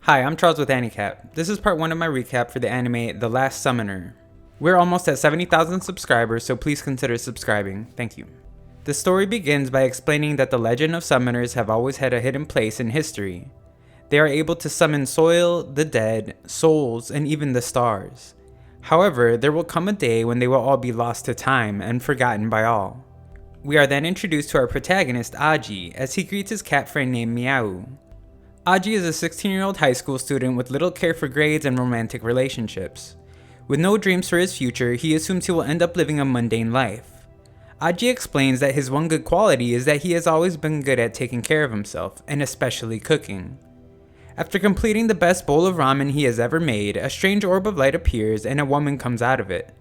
Hi, I'm Charles with AniCap. This is part 1 of my recap for the anime The Last Summoner. We're almost at 70,000 subscribers, so please consider subscribing. Thank you. The story begins by explaining that the legend of summoners have always had a hidden place in history. They are able to summon soil, the dead, souls, and even the stars. However, there will come a day when they will all be lost to time and forgotten by all. We are then introduced to our protagonist Aji as he greets his cat friend named Meow. Aji is a 16-year-old high school student with little care for grades and romantic relationships. With no dreams for his future, he assumes he will end up living a mundane life. Aji explains that his one good quality is that he has always been good at taking care of himself, and especially cooking. After completing the best bowl of ramen he has ever made, a strange orb of light appears and a woman comes out of it.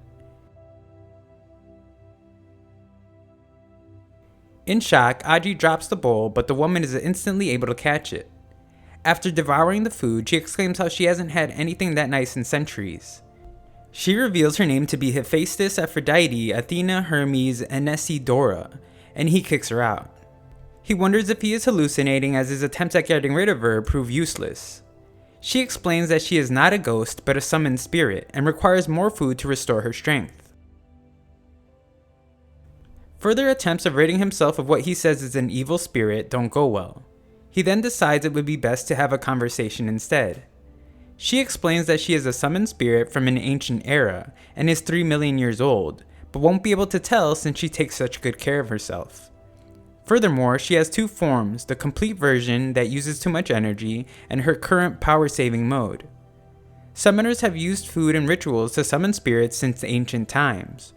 In shock, Aji drops the bowl, but the woman is instantly able to catch it. After devouring the food, she exclaims how she hasn't had anything that nice in centuries. She reveals her name to be Hephaestus, Aphrodite, Athena, Hermes, and Nessie Dora, and he kicks her out. He wonders if he is hallucinating as his attempts at getting rid of her prove useless. She explains that she is not a ghost but a summoned spirit and requires more food to restore her strength. Further attempts of ridding himself of what he says is an evil spirit don't go well. He then decides it would be best to have a conversation instead. She explains that she is a summoned spirit from an ancient era and is 3 million years old, but won't be able to tell since she takes such good care of herself. Furthermore, she has two forms, the complete version that uses too much energy and her current power-saving mode. Summoners have used food and rituals to summon spirits since ancient times.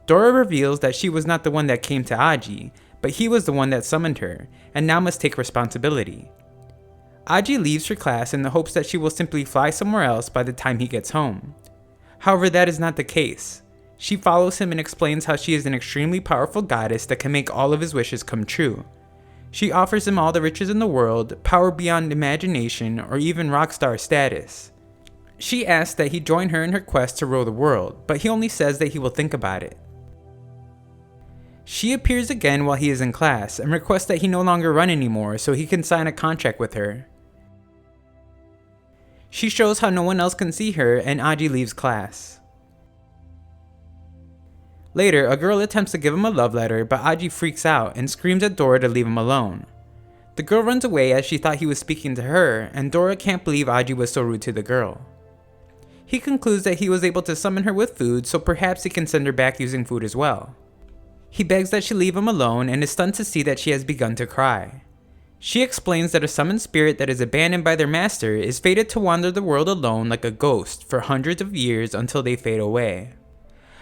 Dora reveals that she was not the one that came to Aji, but he was the one that summoned her, and now must take responsibility. Aji leaves for class in the hopes that she will simply fly somewhere else by the time he gets home. However, that is not the case. She follows him and explains how she is an extremely powerful goddess that can make all of his wishes come true. She offers him all the riches in the world, power beyond imagination, or even rock star status. She asks that he join her in her quest to rule the world, but he only says that he will think about it. She appears again while he is in class and requests that he no longer run anymore so he can sign a contract with her. She shows how no one else can see her and Aji leaves class. Later, a girl attempts to give him a love letter, but Aji freaks out and screams at Dora to leave him alone. The girl runs away as she thought he was speaking to her, and Dora can't believe Aji was so rude to the girl. He concludes that he was able to summon her with food, so perhaps he can send her back using food as well. He begs that she leave him alone and is stunned to see that she has begun to cry. She explains that a summoned spirit that is abandoned by their master is fated to wander the world alone like a ghost for hundreds of years until they fade away.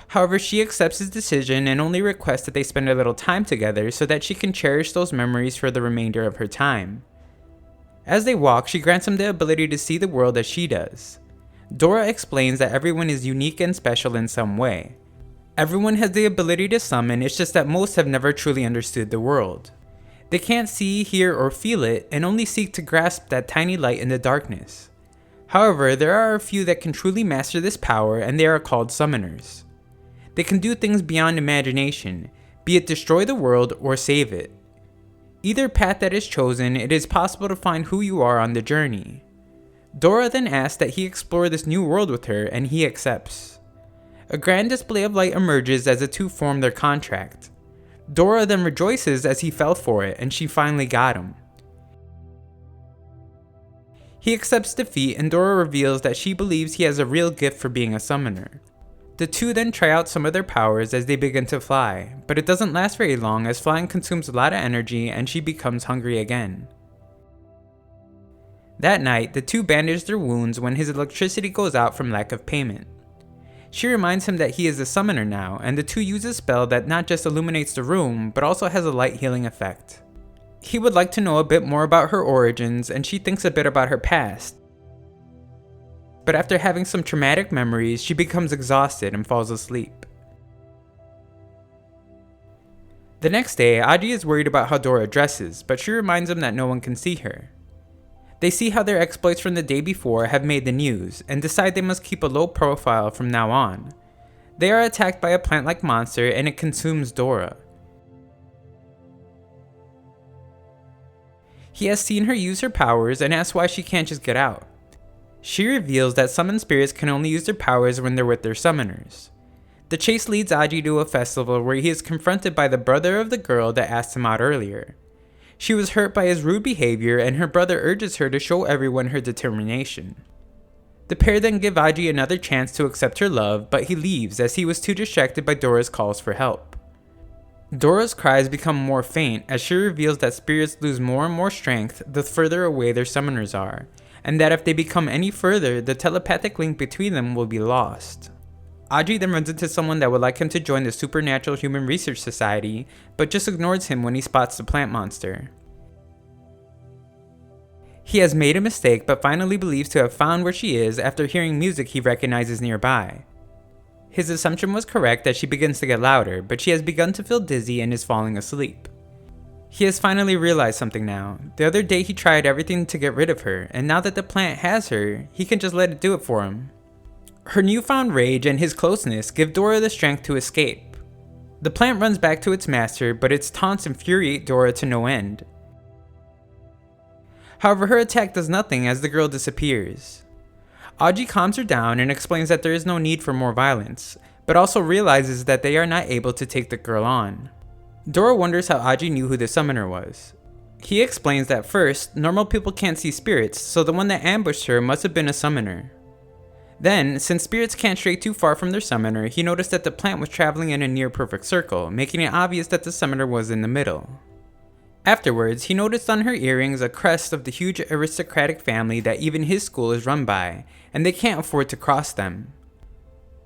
However, she accepts his decision and only requests that they spend a little time together so that she can cherish those memories for the remainder of her time. As they walk, she grants him the ability to see the world as she does. Dora explains that everyone is unique and special in some way. Everyone has the ability to summon, it's just that most have never truly understood the world. They can't see, hear, or feel it, and only seek to grasp that tiny light in the darkness. However, there are a few that can truly master this power, and they are called summoners. They can do things beyond imagination, be it destroy the world or save it. Either path that is chosen, it is possible to find who you are on the journey. Dora then asks that he explore this new world with her, and he accepts. A grand display of light emerges as the two form their contract. Dora then rejoices as he fell for it and she finally got him. He accepts defeat and Dora reveals that she believes he has a real gift for being a summoner. The two then try out some of their powers as they begin to fly, but it doesn't last very long as flying consumes a lot of energy and she becomes hungry again. That night, the two bandage their wounds when his electricity goes out from lack of payment. She reminds him that he is a summoner now, and the two use a spell that not just illuminates the room, but also has a light healing effect. He would like to know a bit more about her origins, and she thinks a bit about her past. But after having some traumatic memories, she becomes exhausted and falls asleep. The next day, Aji is worried about how Dora dresses, but she reminds him that no one can see her. They see how their exploits from the day before have made the news, and decide they must keep a low profile from now on. They are attacked by a plant-like monster and it consumes Dora. He has seen her use her powers and asks why she can't just get out. She reveals that summoned spirits can only use their powers when they're with their summoners. The chase leads Aji to a festival where he is confronted by the brother of the girl that asked him out earlier. She was hurt by his rude behavior and her brother urges her to show everyone her determination. The pair then give Aji another chance to accept her love, but he leaves as he was too distracted by Dora's calls for help. Dora's cries become more faint as she reveals that spirits lose more and more strength the further away their summoners are, and that if they become any further, the telepathic link between them will be lost. Aji then runs into someone that would like him to join the Supernatural Human Research Society, but just ignores him when he spots the plant monster. He has made a mistake but finally believes to have found where she is after hearing music he recognizes nearby. His assumption was correct as she begins to get louder, but she has begun to feel dizzy and is falling asleep. He has finally realized something now. The other day he tried everything to get rid of her, and now that the plant has her, he can just let it do it for him. Her newfound rage and his closeness give Dora the strength to escape. The plant runs back to its master, but its taunts infuriate Dora to no end. However, her attack does nothing as the girl disappears. Aji calms her down and explains that there is no need for more violence, but also realizes that they are not able to take the girl on. Dora wonders how Aji knew who the summoner was. He explains that first, normal people can't see spirits, so the one that ambushed her must have been a summoner. Then, since spirits can't stray too far from their summoner, he noticed that the plant was traveling in a near perfect circle, making it obvious that the summoner was in the middle. Afterwards, he noticed on her earrings a crest of the huge aristocratic family that even his school is run by, and they can't afford to cross them.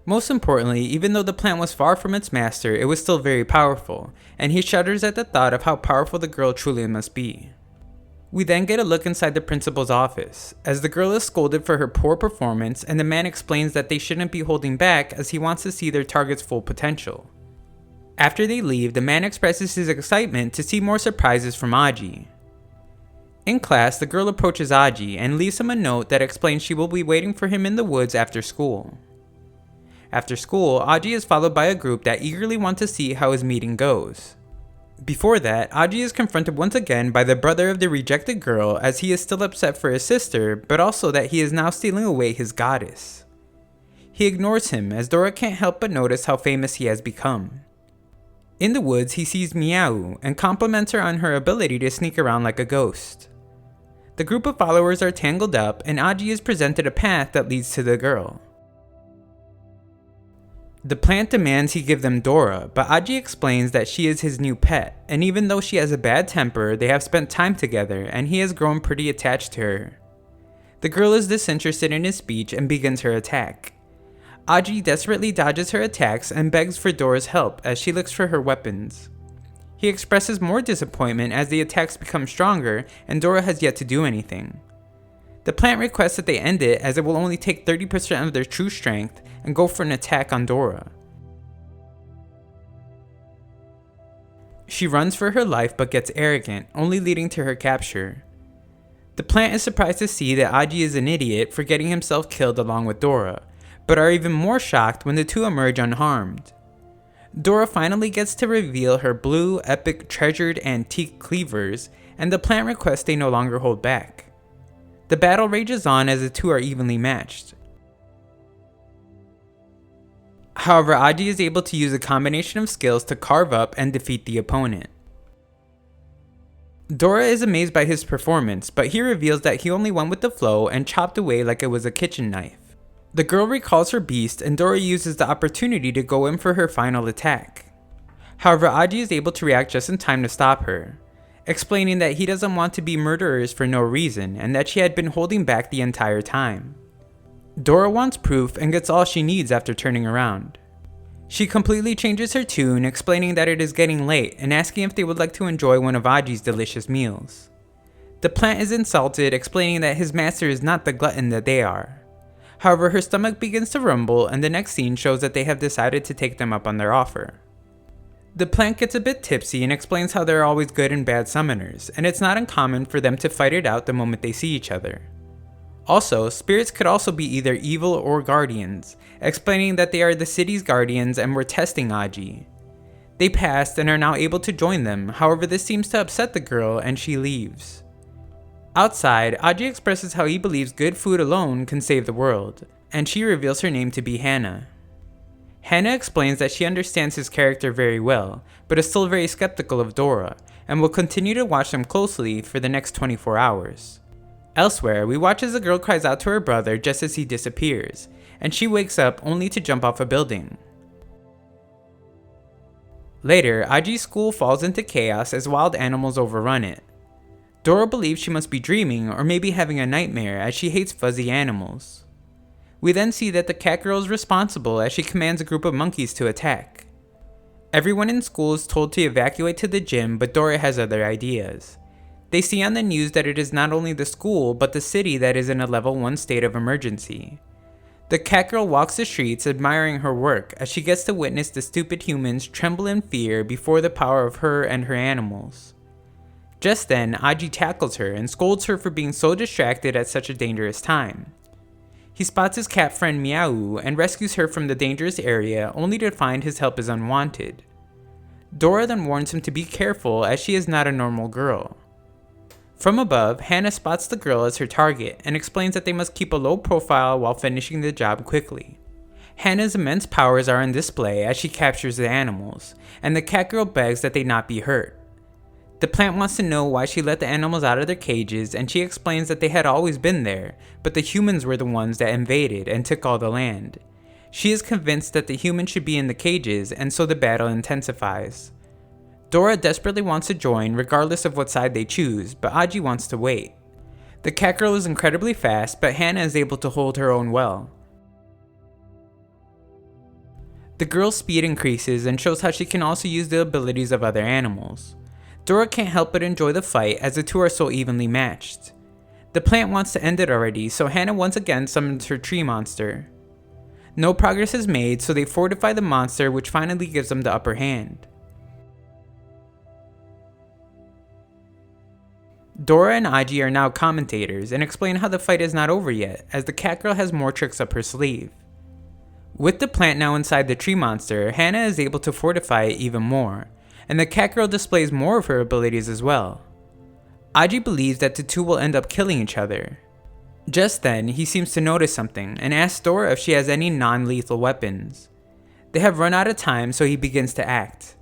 Most importantly, even though the plant was far from its master, it was still very powerful, and he shudders at the thought of how powerful the girl truly must be. We then get a look inside the principal's office, as the girl is scolded for her poor performance and the man explains that they shouldn't be holding back as he wants to see their target's full potential. After they leave, the man expresses his excitement to see more surprises from Aji. In class, the girl approaches Aji and leaves him a note that explains she will be waiting for him in the woods after school. After school, Aji is followed by a group that eagerly want to see how his meeting goes. Before that, Aji is confronted once again by the brother of the rejected girl as he is still upset for his sister, but also that he is now stealing away his goddess. He ignores him as Dora can't help but notice how famous he has become. In the woods, he sees Miao and compliments her on her ability to sneak around like a ghost. The group of followers are tangled up and Aji is presented a path that leads to the girl. The plant demands he give them Dora, but Aji explains that she is his new pet, and even though she has a bad temper, they have spent time together and he has grown pretty attached to her. The girl is disinterested in his speech and begins her attack. Aji desperately dodges her attacks and begs for Dora's help as she looks for her weapons. He expresses more disappointment as the attacks become stronger and Dora has yet to do anything. The plant requests that they end it as it will only take 30% of their true strength and go for an attack on Dora. She runs for her life but gets arrogant, only leading to her capture. The plant is surprised to see that Aji is an idiot for getting himself killed along with Dora, but are even more shocked when the two emerge unharmed. Dora finally gets to reveal her blue, epic, treasured antique cleavers, and the plant requests they no longer hold back. The battle rages on as the two are evenly matched. However, Aji is able to use a combination of skills to carve up and defeat the opponent. Dora is amazed by his performance, but he reveals that he only went with the flow and chopped away like it was a kitchen knife. The girl recalls her beast and Dora uses the opportunity to go in for her final attack. However, Aji is able to react just in time to stop her, explaining that he doesn't want to be murderers for no reason and that she had been holding back the entire time. Dora wants proof and gets all she needs after turning around. She completely changes her tune, explaining that it is getting late and asking if they would like to enjoy one of Aji's delicious meals. The plant is insulted, explaining that his master is not the glutton that they are. However, her stomach begins to rumble and the next scene shows that they have decided to take them up on their offer. The plant gets a bit tipsy and explains how there are always good and bad summoners, and it's not uncommon for them to fight it out the moment they see each other. Also, spirits could also be either evil or guardians, explaining that they are the city's guardians and were testing Aji. They passed and are now able to join them, however this seems to upset the girl and she leaves. Outside, Aji expresses how he believes good food alone can save the world, and she reveals her name to be Hana. Hana explains that she understands his character very well, but is still very skeptical of Dora, and will continue to watch them closely for the next 24 hours. Elsewhere, we watch as the girl cries out to her brother just as he disappears, and she wakes up only to jump off a building. Later, Aji's school falls into chaos as wild animals overrun it. Dora believes she must be dreaming or maybe having a nightmare as she hates fuzzy animals. We then see that the cat girl is responsible as she commands a group of monkeys to attack. Everyone in school is told to evacuate to the gym, but Dora has other ideas. They see on the news that it is not only the school but the city that is in a level 1 state of emergency. The cat girl walks the streets admiring her work as she gets to witness the stupid humans tremble in fear before the power of her and her animals. Just then, Aji tackles her and scolds her for being so distracted at such a dangerous time. He spots his cat friend Meow and rescues her from the dangerous area only to find his help is unwanted. Dora then warns him to be careful as she is not a normal girl. From above, Hana spots the girl as her target and explains that they must keep a low profile while finishing the job quickly. Hana's immense powers are on display as she captures the animals, and the cat girl begs that they not be hurt. The plant wants to know why she let the animals out of their cages, and she explains that they had always been there, but the humans were the ones that invaded and took all the land. She is convinced that the humans should be in the cages, and so the battle intensifies. Dora desperately wants to join regardless of what side they choose, but Aji wants to wait. The cat girl is incredibly fast, but Hana is able to hold her own well. The girl's speed increases and shows how she can also use the abilities of other animals. Dora can't help but enjoy the fight as the two are so evenly matched. The plant wants to end it already, so Hana once again summons her tree monster. No progress is made, so they fortify the monster, which finally gives them the upper hand. Dora and Aji are now commentators and explain how the fight is not over yet, as the cat girl has more tricks up her sleeve. With the plant now inside the tree monster, Hana is able to fortify it even more, and the cat girl displays more of her abilities as well. Aji believes that the two will end up killing each other. Just then, he seems to notice something and asks Dora if she has any non-lethal weapons. They have run out of time, so he begins to act.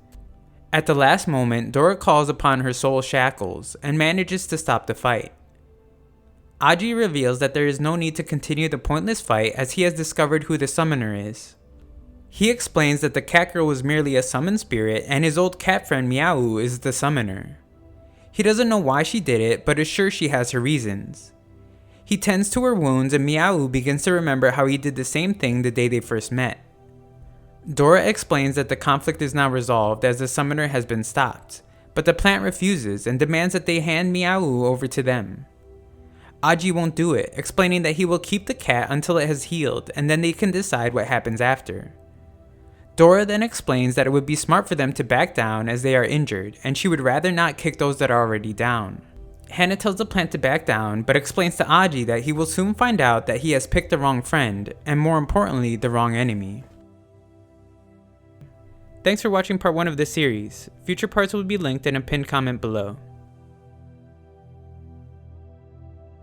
At the last moment, Dora calls upon her soul shackles and manages to stop the fight. Aji reveals that there is no need to continue the pointless fight as he has discovered who the summoner is. He explains that the cat girl was merely a summoned spirit and his old cat friend Meow is the summoner. He doesn't know why she did it, but is sure she has her reasons. He tends to her wounds and Meow begins to remember how he did the same thing the day they first met. Dora explains that the conflict is now resolved as the summoner has been stopped, but the plant refuses and demands that they hand Meow over to them. Aji won't do it, explaining that he will keep the cat until it has healed and then they can decide what happens after. Dora then explains that it would be smart for them to back down as they are injured, and she would rather not kick those that are already down. Hana tells the plant to back down, but explains to Aji that he will soon find out that he has picked the wrong friend, and more importantly, the wrong enemy. Thanks for watching part 1 of this series. Future parts will be linked in a pinned comment below.